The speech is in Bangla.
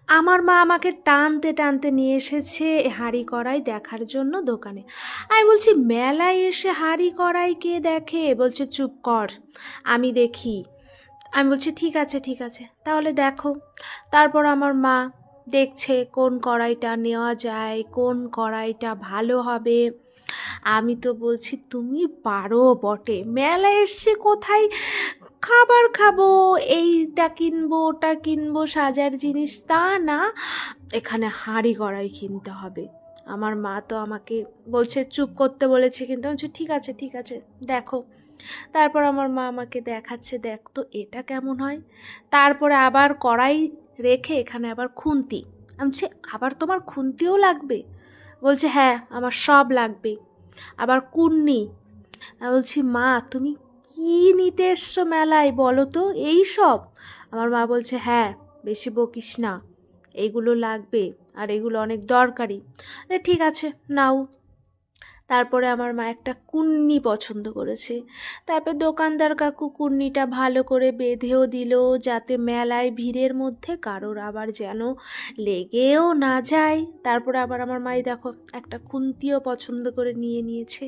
আমার মা আমাকে টানতে টানতে নিয়ে এসেছে হাঁড়ি কড়াই দেখার জন্য দোকানে। আমি বলছি মেলায় এসে হাঁড়ি কড়াই কে দেখে? বলছে চুপ কর, আমি দেখি। আমি বলছি ঠিক আছে ঠিক আছে, তাহলে দেখো। তারপর আমার মা দেখছে কোন কড়াইটা নেওয়া যায়, কোন কড়াইটা ভালো হবে। আমি তো বলছি তুমি পারো বটে, মেলায় এসছে কোথায় খাবার খাবো, এইটা কিনবো ওটা কিনবো সাজার জিনিস, তা না এখানে হাঁড়ি কড়াই কিনতে হবে। আমার মা তো আমাকে বলছে চুপ করতে বলেছে, কিন্তু আমি বলছি ঠিক আছে ঠিক আছে, দেখো। তারপর আমার মা আমাকে দেখাচ্ছে, দেখ তো এটা কেমন হয়। তারপরে আবার কড়াই রেখে এখানে আবার খুন্তি। আমি বলছি আবার তোমার খুন্তিও লাগবে? বলছে হ্যাঁ আমার সব লাগবে। আবার কুন্নি। আমি বলছি মা তুমি কি নিতে এসছো মেলায় বলো তো, এই সব? আমার মা বলছে হ্যাঁ, বেশি বকিস না, এইগুলো লাগবে আর এগুলো অনেক দরকারি। ঠিক আছে নাও। তারপরে আমার মা একটা কুন্নি পছন্দ করেছে। তারপর দোকানদার কাকু কুন্নিটা ভালো করে বেঁধেও দিল, যাতে মেলায় ভিড়ের মধ্যে কারোর আবার যেন লেগেও না যায়। তারপরে আবার আমার মাই দেখো একটা খুন্তিও পছন্দ করে নিয়ে নিয়েছে।